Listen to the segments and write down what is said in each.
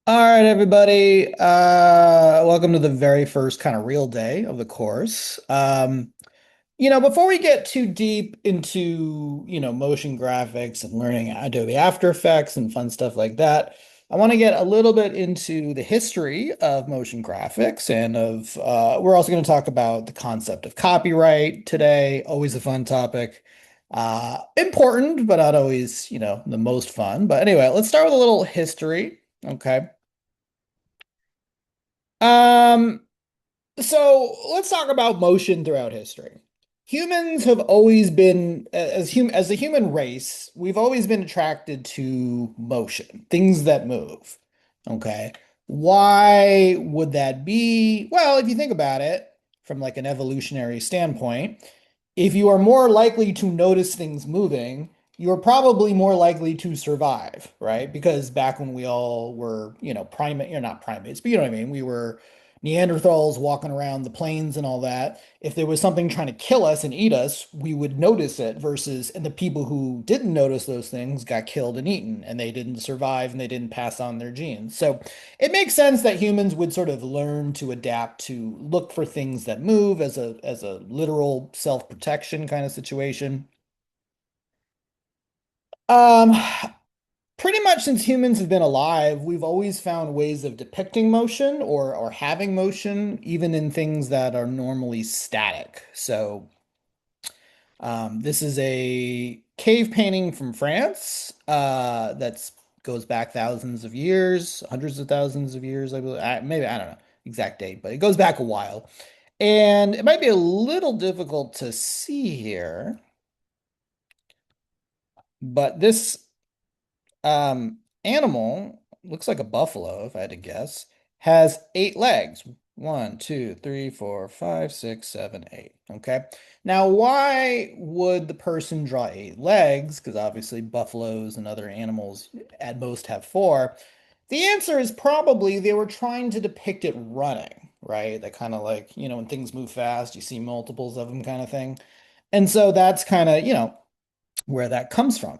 All right, everybody. Welcome to the very first kind of real day of the course. Before we get too deep into, motion graphics and learning Adobe After Effects and fun stuff like that, I want to get a little bit into the history of motion graphics and we're also going to talk about the concept of copyright today. Always a fun topic. Important, but not always, the most fun. But anyway, let's start with a little history. Okay. Um, so let's talk about motion throughout history. Humans have always been, as a human race, we've always been attracted to motion, things that move. Okay. Why would that be? Well, if you think about it from like an evolutionary standpoint, if you are more likely to notice things moving, you're probably more likely to survive, right? Because back when we all were, primate, you're not primates, but you know what I mean? We were Neanderthals walking around the plains and all that. If there was something trying to kill us and eat us, we would notice it and the people who didn't notice those things got killed and eaten and they didn't survive and they didn't pass on their genes. So it makes sense that humans would sort of learn to adapt to look for things that move as a literal self-protection kind of situation. Um, Pretty much since humans have been alive, we've always found ways of depicting motion or having motion, even in things that are normally static. So, this is a cave painting from France that's goes back thousands of years, hundreds of thousands of years, I believe. Maybe I don't know exact date, but it goes back a while. And it might be a little difficult to see here, but this animal looks like a buffalo, if I had to guess, has 8 legs. One, two, three, four, five, six, seven, eight. Okay. Now, why would the person draw 8 legs? Because obviously buffaloes and other animals at most have four. The answer is probably they were trying to depict it running, right? That kind of like, when things move fast, you see multiples of them kind of thing. And so that's kind of, where that comes from.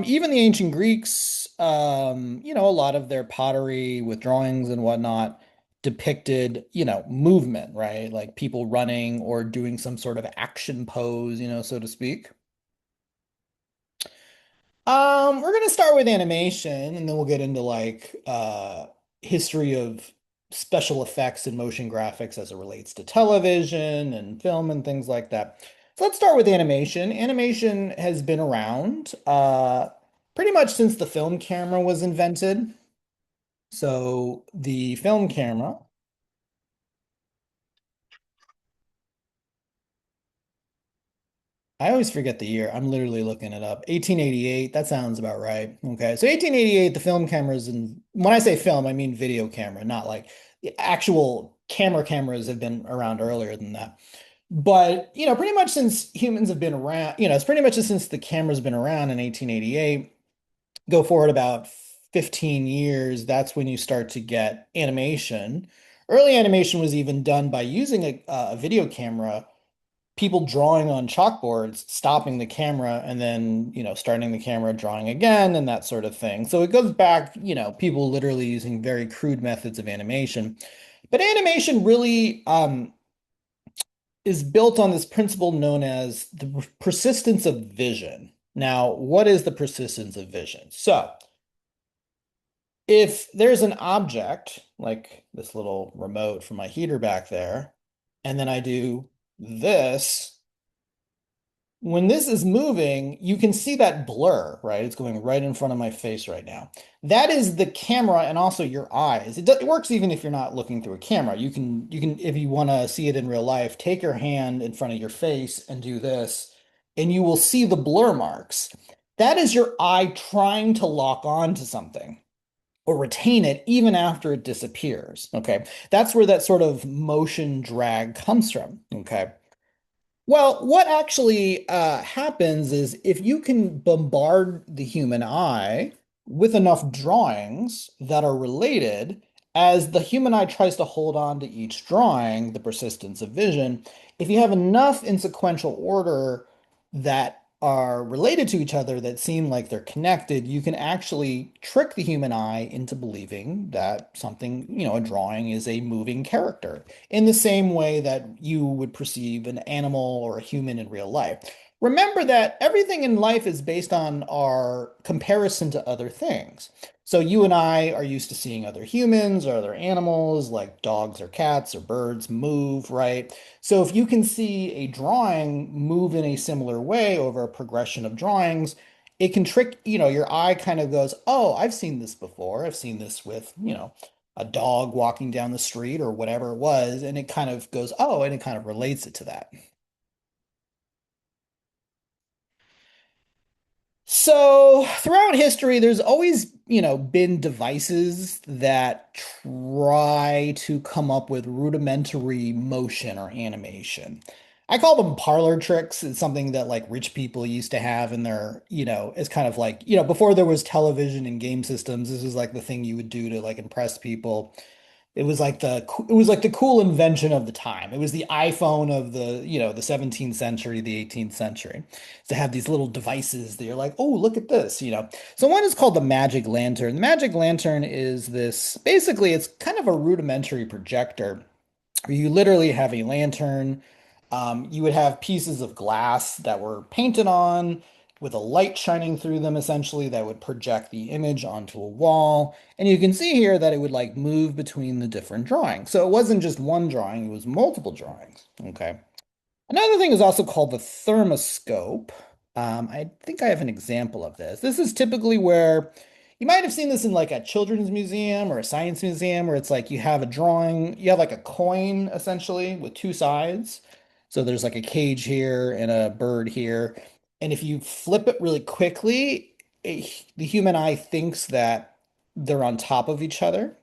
Even the ancient Greeks, a lot of their pottery with drawings and whatnot depicted, movement, right? Like people running or doing some sort of action pose, so to speak. We're gonna start with animation and then we'll get into like history of special effects and motion graphics as it relates to television and film and things like that. So let's start with animation. Animation has been around pretty much since the film camera was invented. So the film camera, I always forget the year. I'm literally looking it up. 1888, that sounds about right. Okay. So 1888, the film cameras, and when I say film, I mean video camera, not like the actual cameras have been around earlier than that. But, pretty much since humans have been around, it's pretty much since the camera's been around in 1888, go forward about 15 years, that's when you start to get animation. Early animation was even done by using a video camera, people drawing on chalkboards, stopping the camera, and then, starting the camera, drawing again, and that sort of thing. So it goes back, people literally using very crude methods of animation. But animation really is built on this principle known as the persistence of vision. Now, what is the persistence of vision? So, if there's an object like this little remote from my heater back there, and then I do this, when this is moving, you can see that blur, right? It's going right in front of my face right now. That is the camera and also your eyes. It works even if you're not looking through a camera. You can, if you want to see it in real life, take your hand in front of your face and do this, and you will see the blur marks. That is your eye trying to lock on to something or retain it even after it disappears. Okay. That's where that sort of motion drag comes from. Okay. Well, what actually happens is if you can bombard the human eye with enough drawings that are related, as the human eye tries to hold on to each drawing, the persistence of vision, if you have enough in sequential order that are related to each other that seem like they're connected, you can actually trick the human eye into believing that something, a drawing is a moving character in the same way that you would perceive an animal or a human in real life. Remember that everything in life is based on our comparison to other things. So you and I are used to seeing other humans or other animals like dogs or cats or birds move, right? So if you can see a drawing move in a similar way over a progression of drawings, it can trick, your eye kind of goes, oh, I've seen this before. I've seen this with, a dog walking down the street or whatever it was. And it kind of goes, oh, and it kind of relates it to that. So throughout history, there's always, been devices that try to come up with rudimentary motion or animation. I call them parlor tricks. It's something that like rich people used to have in their, it's kind of like, before there was television and game systems, this was like the thing you would do to like impress people. It was like the cool invention of the time. It was the iPhone of the 17th century, the 18th century. To have these little devices that you're like, oh, look at this. So one is called the magic lantern. The magic lantern is this, basically, it's kind of a rudimentary projector where you literally have a lantern. You would have pieces of glass that were painted on with a light shining through them, essentially, that would project the image onto a wall. And you can see here that it would like move between the different drawings. So it wasn't just one drawing, it was multiple drawings. Okay. Another thing is also called the thermoscope. I think I have an example of this. This is typically where you might have seen this in like a children's museum or a science museum where it's like you have a drawing, you have like a coin essentially with two sides. So there's like a cage here and a bird here. And if you flip it really quickly, the human eye thinks that they're on top of each other.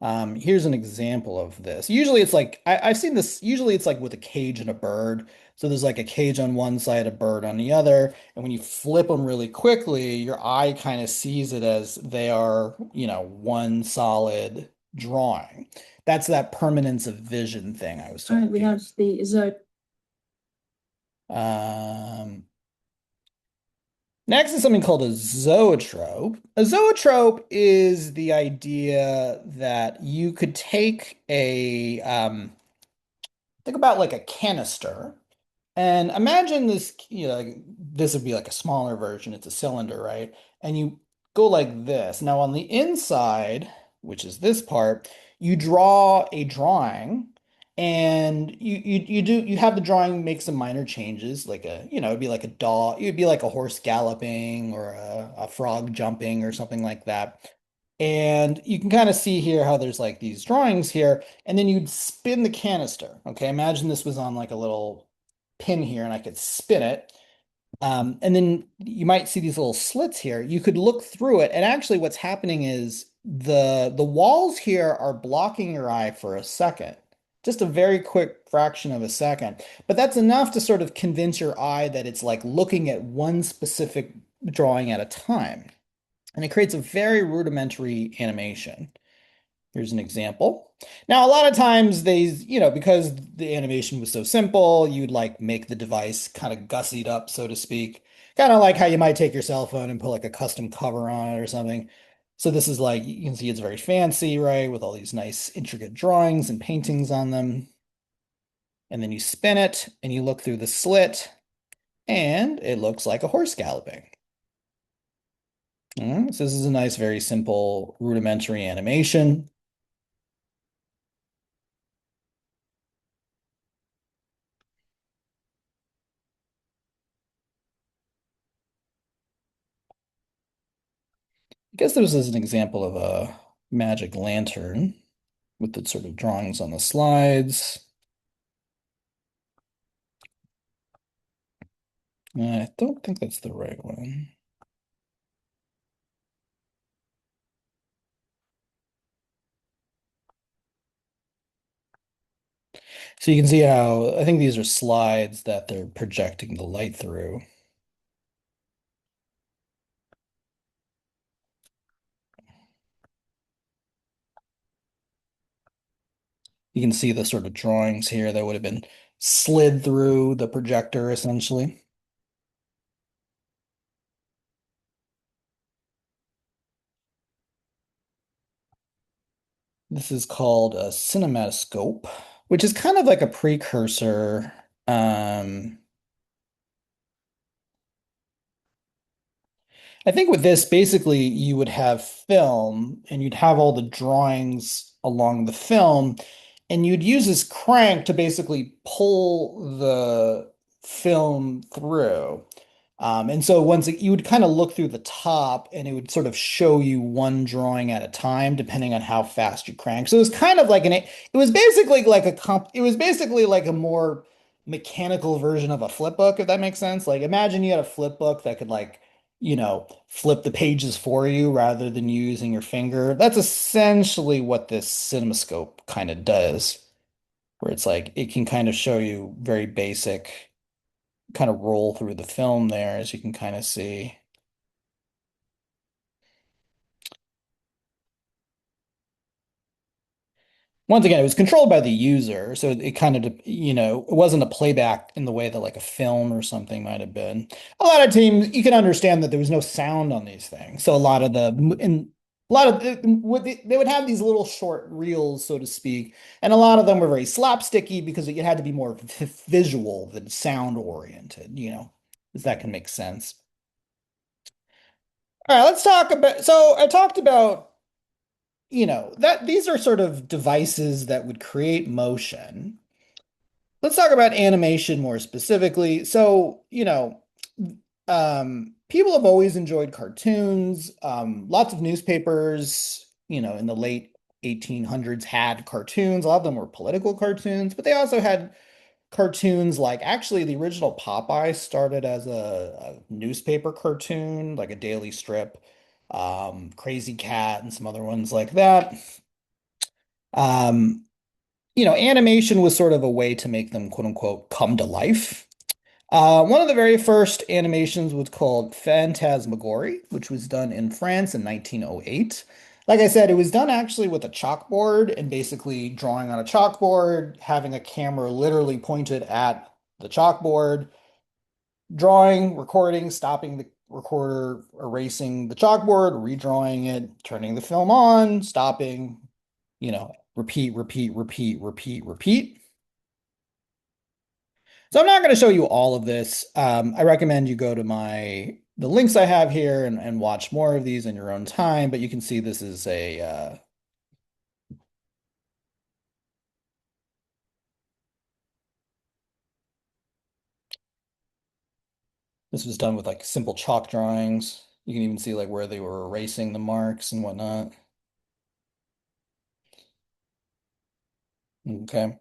Here's an example of this. Usually it's like I've seen this, usually it's like with a cage and a bird. So there's like a cage on one side, a bird on the other. And when you flip them really quickly, your eye kind of sees it as they are, one solid drawing. That's that permanence of vision thing I was All right, we talking. have the zo Um, Next is something called a zoetrope. A zoetrope is the idea that you could take think about like a canister and imagine this, like, this would be like a smaller version. It's a cylinder, right? And you go like this. Now on the inside, which is this part, you draw a drawing and you have the drawing make some minor changes, like it'd be like a dog, it'd be like a horse galloping or a frog jumping or something like that. And you can kind of see here how there's like these drawings here, and then you'd spin the canister. Okay, imagine this was on like a little pin here and I could spin it. And then you might see these little slits here. You could look through it, and actually what's happening is the walls here are blocking your eye for a second. Just a very quick fraction of a second. But that's enough to sort of convince your eye that it's like looking at one specific drawing at a time. And it creates a very rudimentary animation. Here's an example. Now, a lot of times because the animation was so simple, you'd like make the device kind of gussied up, so to speak. Kind of like how you might take your cell phone and put like a custom cover on it or something. So this is like, you can see it's very fancy, right? With all these nice intricate drawings and paintings on them. And then you spin it and you look through the slit and it looks like a horse galloping. So this is a nice, very simple rudimentary animation. I guess this is an example of a magic lantern with the sort of drawings on the slides. I don't think that's the right one. So you can see how I think these are slides that they're projecting the light through. You can see the sort of drawings here that would have been slid through the projector essentially. This is called a cinematoscope, which is kind of like a precursor. Um, I think with this, basically, you would have film and you'd have all the drawings along the film, and you'd use this crank to basically pull the film through. And so you would kind of look through the top and it would sort of show you one drawing at a time, depending on how fast you crank. So it was kind of like it was basically like it was basically like a more mechanical version of a flip book, if that makes sense. Like imagine you had a flip book that could like flip the pages for you rather than you using your finger. That's essentially what this CinemaScope kind of does, where it's like it can kind of show you very basic, kind of roll through the film there, as you can kind of see. Once again, it was controlled by the user, so it kind of, it wasn't a playback in the way that like a film or something might have been. A lot of teams, you can understand that there was no sound on these things, so a lot of they would have these little short reels, so to speak, and a lot of them were very slapsticky because it had to be more visual than sound oriented, if that can make sense. All right, let's talk about. So I talked about that these are sort of devices that would create motion. Let's talk about animation more specifically. So, people have always enjoyed cartoons. Lots of newspapers, in the late 1800s had cartoons. A lot of them were political cartoons, but they also had cartoons like actually the original Popeye started as a newspaper cartoon, like a daily strip. Crazy Cat and some other ones like that. Um, Animation was sort of a way to make them quote unquote come to life. One of the very first animations was called Phantasmagorie, which was done in France in 1908. Like I said, it was done actually with a chalkboard and basically drawing on a chalkboard, having a camera literally pointed at the chalkboard, drawing, recording, stopping the recorder, erasing the chalkboard, redrawing it, turning the film on, stopping, repeat, repeat, repeat, repeat, repeat. So I'm not going to show you all of this. I recommend you go to the links I have here and watch more of these in your own time. But you can see this was done with like simple chalk drawings. You can even see like where they were erasing the marks and whatnot. Okay.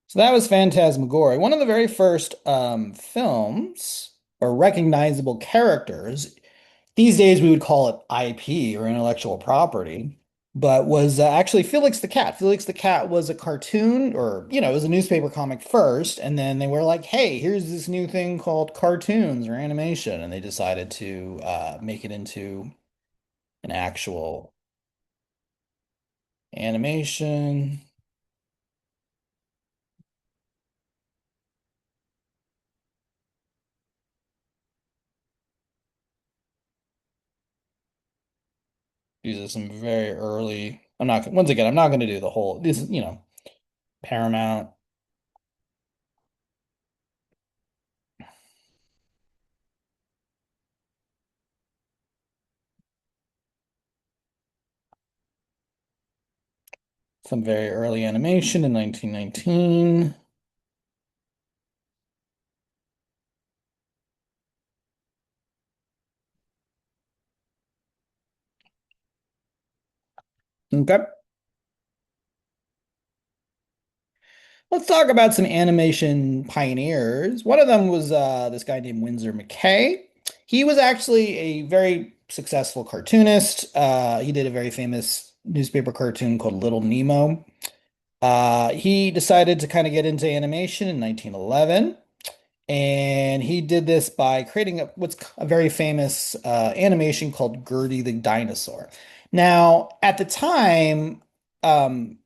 So that was Phantasmagoria, one of the very first films or recognizable characters. These days we would call it IP or intellectual property, but was actually Felix the Cat. Felix the Cat was a cartoon or, it was a newspaper comic first, and then they were like, hey, here's this new thing called cartoons or animation, and they decided to make it into an actual animation. These are some very early. Once again, I'm not going to do the whole, this, Paramount, some very early animation in 1919. Okay. Let's talk about some animation pioneers. One of them was this guy named Winsor McCay. He was actually a very successful cartoonist. He did a very famous newspaper cartoon called Little Nemo. He decided to kind of get into animation in 1911, and he did this by creating what's a very famous animation called Gertie the Dinosaur. Now, at the time, um,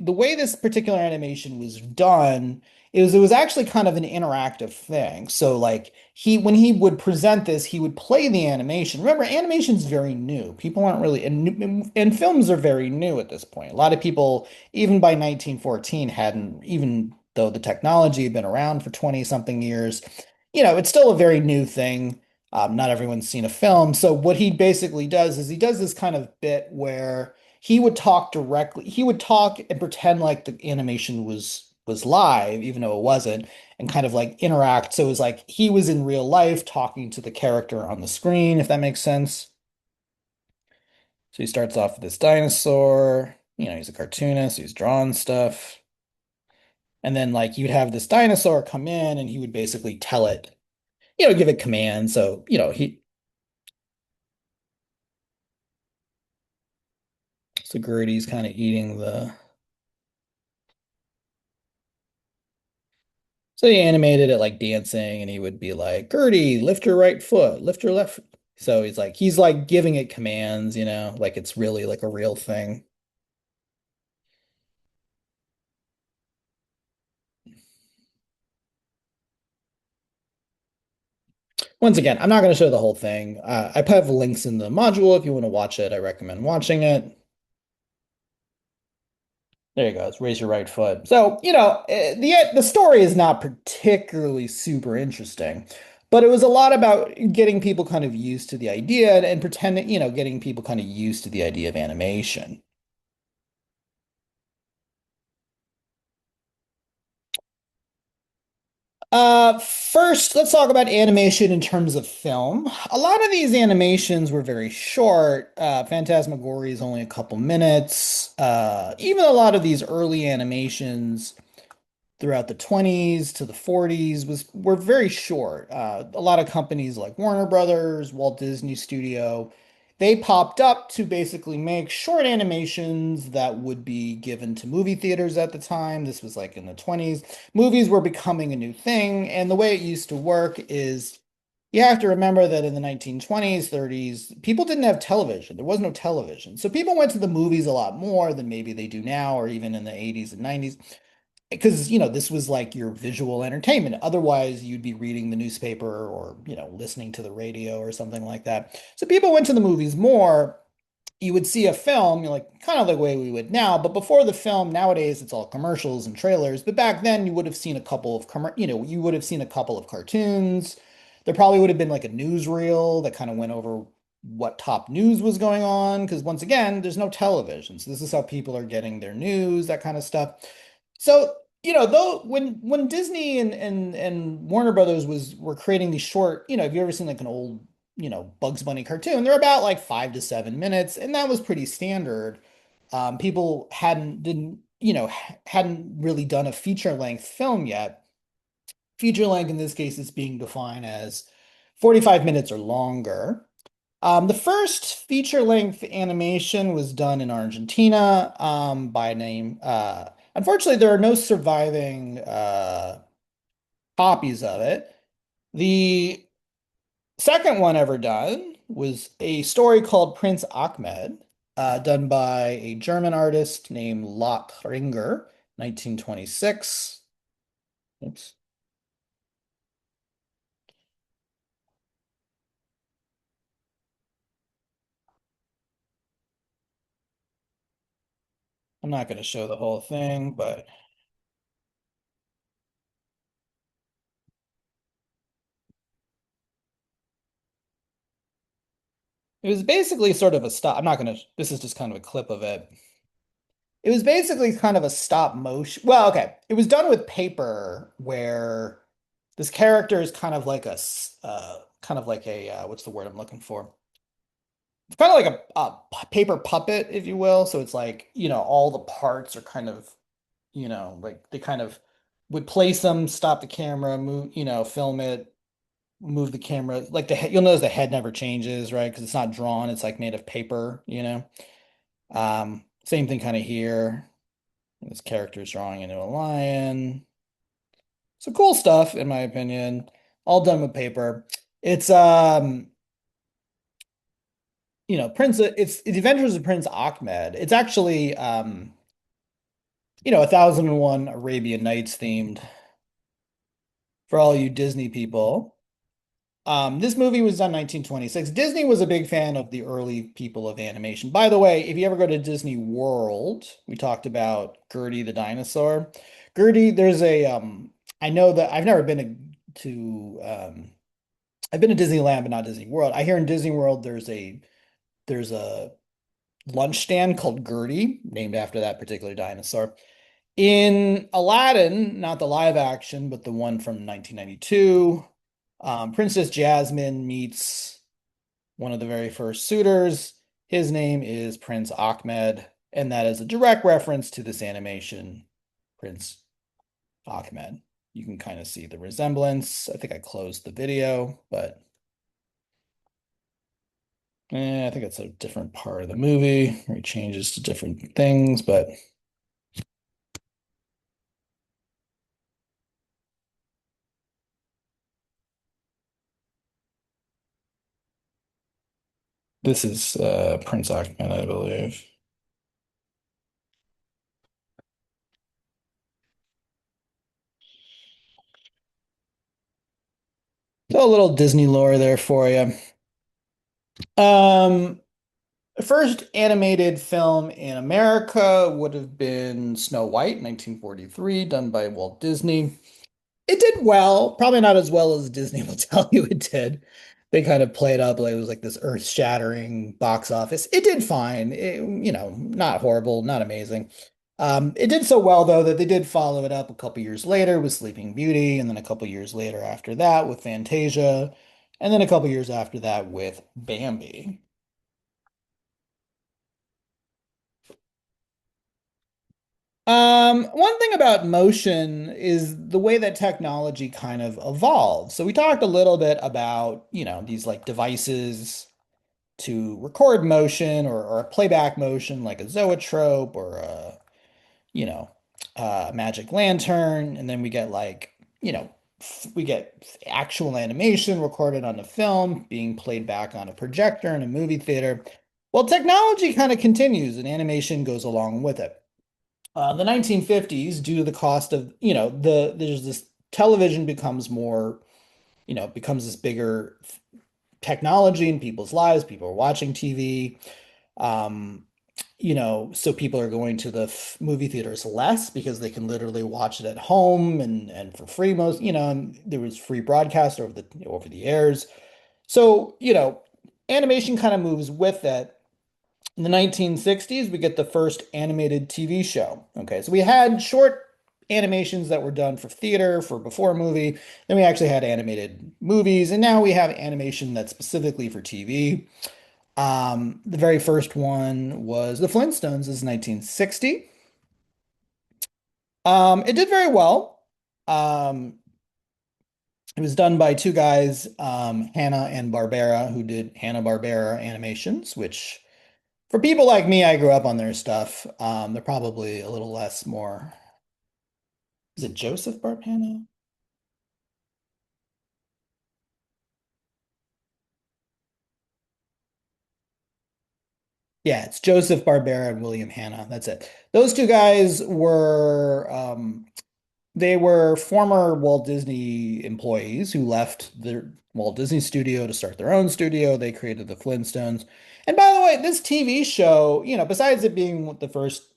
the way this particular animation was done is it was actually kind of an interactive thing. So like when he would present this, he would play the animation. Remember, animation's very new. People aren't really and films are very new at this point. A lot of people, even by 1914, hadn't even though the technology had been around for 20 something years, it's still a very new thing. Not everyone's seen a film. So what he basically does is he does this kind of bit where he would talk directly. He would talk and pretend like the animation was live, even though it wasn't, and kind of like interact. So it was like he was in real life talking to the character on the screen, if that makes sense. So he starts off with this dinosaur. He's a cartoonist, he's drawing stuff. And then like you'd have this dinosaur come in and he would basically tell it, give it commands. So, so Gertie's kind of eating the. So he animated it like dancing, and he would be like, Gertie, lift your right foot, lift your left. So he's like giving it commands, like it's really like a real thing. Once again, I'm not going to show the whole thing. I have links in the module if you want to watch it. I recommend watching it. There you go. It's raise your right foot. So, the story is not particularly super interesting, but it was a lot about getting people kind of used to the idea and pretending, getting people kind of used to the idea of animation. First, let's talk about animation in terms of film. A lot of these animations were very short. Phantasmagoria is only a couple minutes. Even a lot of these early animations throughout the 20s to the 40s were very short. A lot of companies like Warner Brothers, Walt Disney Studio, they popped up to basically make short animations that would be given to movie theaters at the time. This was like in the 20s. Movies were becoming a new thing, and the way it used to work is you have to remember that in the 1920s, 30s, people didn't have television. There was no television. So people went to the movies a lot more than maybe they do now, or even in the 80s and 90s because this was like your visual entertainment. Otherwise, you'd be reading the newspaper or listening to the radio or something like that. So people went to the movies more. You would see a film, like kind of the way we would now, but before the film, nowadays it's all commercials and trailers. But back then, you would have seen a couple of you would have seen a couple of cartoons. There probably would have been like a newsreel that kind of went over what top news was going on. Because once again, there's no television, so this is how people are getting their news, that kind of stuff. So, though when Disney and Warner Brothers were creating these short, have you ever seen like an old, Bugs Bunny cartoon? They're about like 5 to 7 minutes, and that was pretty standard. People hadn't really done a feature length film yet. Feature length in this case is being defined as 45 minutes or longer. The first feature-length animation was done in Argentina by name. Unfortunately, there are no surviving copies of it. The second one ever done was a story called Prince Ahmed, done by a German artist named Lot Ringer, 1926. Oops, I'm not going to show the whole thing, but it was basically sort of a stop. I'm not going to, this is just kind of a clip of it. It was basically kind of a stop motion. Well, okay. It was done with paper where this character is kind of like kind of like a, what's the word I'm looking for? It's kind of like a paper puppet, if you will. So it's like, all the parts are kind of, like they kind of would place them, stop the camera, move, film it, move the camera. Like you'll notice the head never changes, right? Because it's not drawn. It's like made of paper. Same thing kind of here. This character is drawing into a lion. So cool stuff, in my opinion. All done with paper. It's Prince. It's The Adventures of Prince Ahmed. It's actually 1001 Arabian Nights themed for all you Disney people. This movie was done in 1926. Disney was a big fan of the early people of animation. By the way, if you ever go to Disney World, we talked about Gertie the dinosaur. Gertie, I know that I've never been I've been to Disneyland, but not Disney World. I hear in Disney World there's a lunch stand called Gertie, named after that particular dinosaur. In Aladdin, not the live action, but the one from 1992, Princess Jasmine meets one of the very first suitors. His name is Prince Ahmed, and that is a direct reference to this animation, Prince Ahmed. You can kind of see the resemblance. I think I closed the video, but I think it's a different part of the movie where he changes to different things, but this is Prince Ahmed, I believe. So a little Disney lore there for you. Um, the first animated film in America would have been Snow White, 1943, done by Walt Disney. It did well, probably not as well as Disney will tell you it did. They kind of played up like it was like this earth-shattering box office. It did fine. Not horrible, not amazing. It did so well though that they did follow it up a couple years later with Sleeping Beauty, and then a couple years later after that with Fantasia, and then a couple years after that with Bambi. One thing about motion is the way that technology kind of evolved. So we talked a little bit about, these like devices to record motion or a playback motion like a zoetrope or you know, a magic lantern. And then we get we get actual animation recorded on the film being played back on a projector in a movie theater. Well, technology kind of continues and animation goes along with it. The 1950s, due to the cost of, there's this television becomes this bigger technology in people's lives. People are watching TV. Um, so people are going to the movie theaters less because they can literally watch it at home and for free and there was free broadcast over the airs. So, animation kind of moves with it. In the 1960s, we get the first animated TV show. Okay, so we had short animations that were done for theater, for before a movie. Then we actually had animated movies, and now we have animation that's specifically for TV. The very first one was The Flintstones, is 1960. It did very well. Um, it was done by two guys, Hanna and Barbera, who did Hanna-Barbera animations, which for people like me, I grew up on their stuff. They're probably a little less more. Is it Joseph Barbera? Yeah, it's Joseph Barbera and William Hanna. That's it. Those two guys they were former Walt Disney employees who left the Walt Disney studio to start their own studio. They created the Flintstones. And by the way, this TV show, besides it being the first,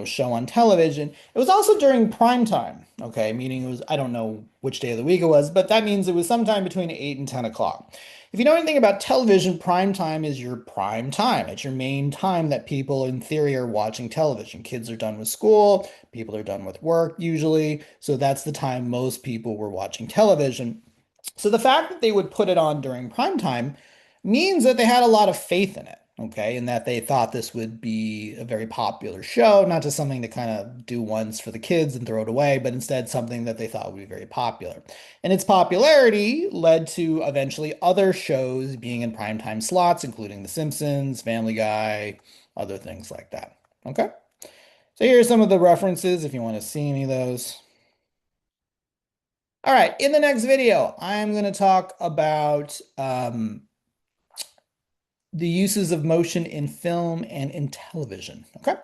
show on television, it was also during prime time. Okay, meaning it was, I don't know which day of the week it was, but that means it was sometime between 8 and 10 o'clock. If you know anything about television, prime time is your prime time. It's your main time that people in theory are watching television. Kids are done with school, people are done with work usually. So that's the time most people were watching television. So the fact that they would put it on during prime time means that they had a lot of faith in it, okay, and that they thought this would be a very popular show, not just something to kind of do once for the kids and throw it away, but instead something that they thought would be very popular. And its popularity led to eventually other shows being in primetime slots, including The Simpsons, Family Guy, other things like that. Okay? So here are some of the references if you want to see any of those. All right, in the next video, I'm going to talk about the uses of motion in film and in television. Okay.